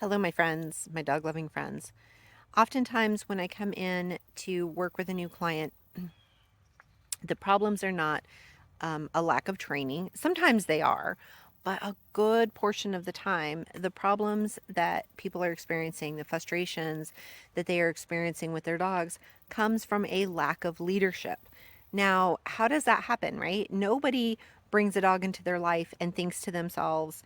Hello, my friends, my dog loving friends. Oftentimes, when I come in to work with a new client, the problems are not a lack of training. Sometimes they are, but a good portion of the time, the problems that people are experiencing, the frustrations that they are experiencing with their dogs, comes from a lack of leadership. Now, how does that happen, right? Nobody brings a dog into their life and thinks to themselves,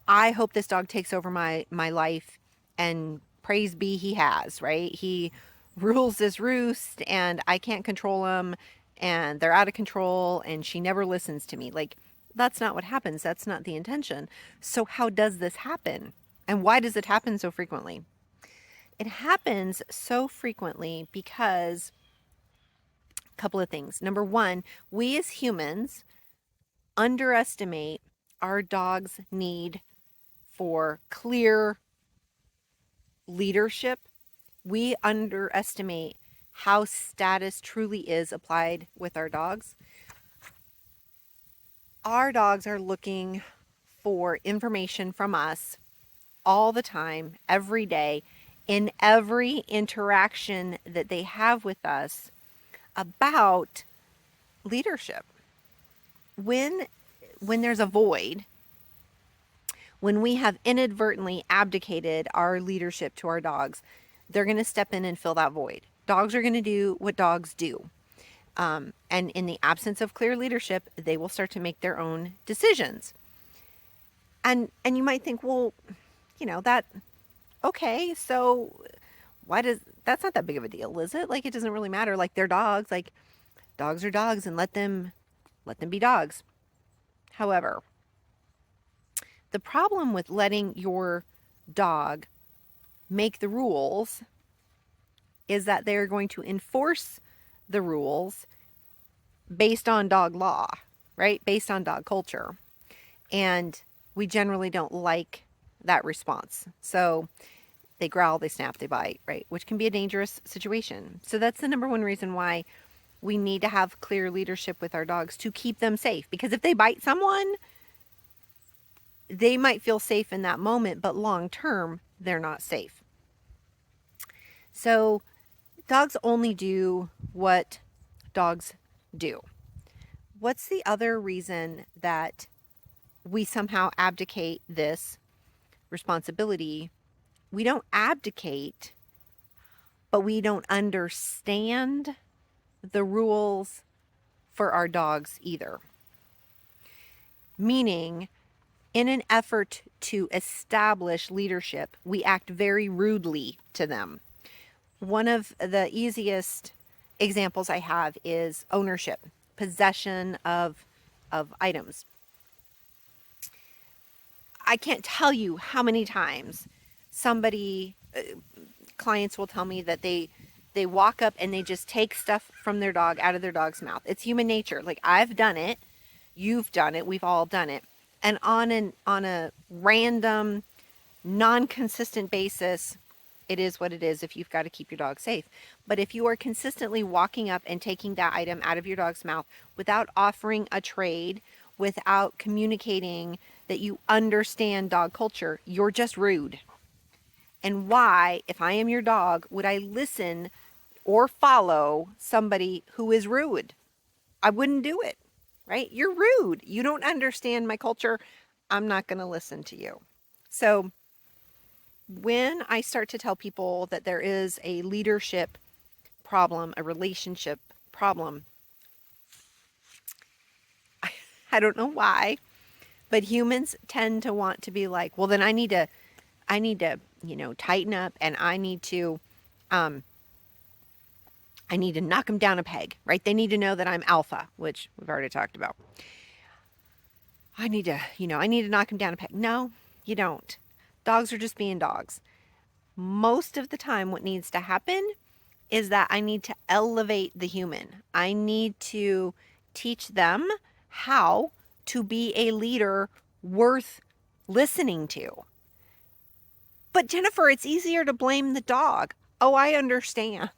I hope this dog takes over my life, and praise be he has, right? He rules this roost and I can't control him, and they're out of control and she never listens to me. Like, that's not what happens. That's not the intention. So how does this happen? And why does it happen so frequently? It happens so frequently because a couple of things. Number one, we as humans underestimate our dog's need for clear leadership. We underestimate how status truly is applied with our dogs. Our dogs are looking for information from us all the time, every day, in every interaction that they have with us about leadership. When when there's a void, when we have inadvertently abdicated our leadership to our dogs, they're going to step in and fill that void. Dogs are going to do what dogs do. And in the absence of clear leadership, they will start to make their own decisions. And you might think, well, that okay, so why does that's not that big of a deal, is it? Like, it doesn't really matter. Like, they're dogs. Like, dogs are dogs, and let them be dogs. However, the problem with letting your dog make the rules is that they're going to enforce the rules based on dog law, right? Based on dog culture. And we generally don't like that response. So they growl, they snap, they bite, right? Which can be a dangerous situation. So that's the number one reason why we need to have clear leadership with our dogs to keep them safe. Because if they bite someone, they might feel safe in that moment, but long term, they're not safe. So dogs only do what dogs do. What's the other reason that we somehow abdicate this responsibility? We don't abdicate, but we don't understand the rules for our dogs either. Meaning, in an effort to establish leadership, we act very rudely to them. One of the easiest examples I have is ownership, possession of items. I can't tell you how many times clients will tell me that they walk up and they just take stuff from their dog out of their dog's mouth. It's human nature. Like, I've done it, you've done it, we've all done it. And on a random, non-consistent basis, it is what it is if you've got to keep your dog safe. But if you are consistently walking up and taking that item out of your dog's mouth without offering a trade, without communicating that you understand dog culture, you're just rude. And why, if I am your dog, would I listen or follow somebody who is rude? I wouldn't do it, right? You're rude. You don't understand my culture. I'm not going to listen to you. So when I start to tell people that there is a leadership problem, a relationship problem, I don't know why, but humans tend to want to be like, well, then I need to, tighten up, and um, I need to knock them down a peg, right? They need to know that I'm alpha, which we've already talked about. I need to knock them down a peg. No, you don't. Dogs are just being dogs. Most of the time, what needs to happen is that I need to elevate the human. I need to teach them how to be a leader worth listening to. But Jennifer, it's easier to blame the dog. Oh, I understand.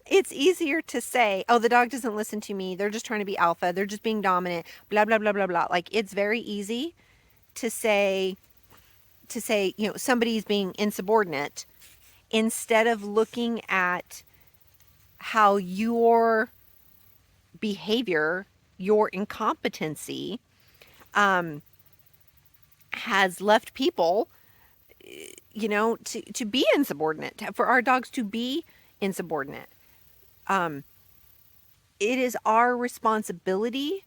It's easier to say, oh, the dog doesn't listen to me. They're just trying to be alpha. They're just being dominant, blah, blah, blah, blah, blah. Like, it's very easy to say to say, somebody's being insubordinate, instead of looking at how your behavior, your incompetency, has left people, to be insubordinate, for our dogs to be insubordinate. It is our responsibility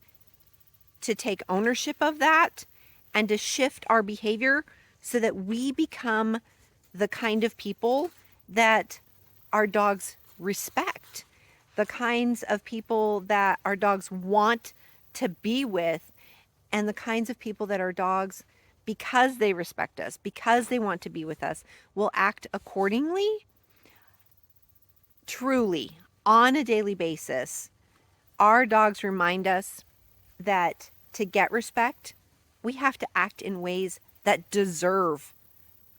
to take ownership of that and to shift our behavior so that we become the kind of people that our dogs respect, the kinds of people that our dogs want to be with, and the kinds of people that our dogs, because they respect us, because they want to be with us, will act accordingly. Truly, on a daily basis, our dogs remind us that to get respect, we have to act in ways that deserve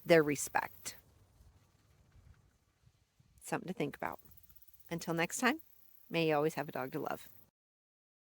their respect. Something to think about. Until next time, may you always have a dog to love.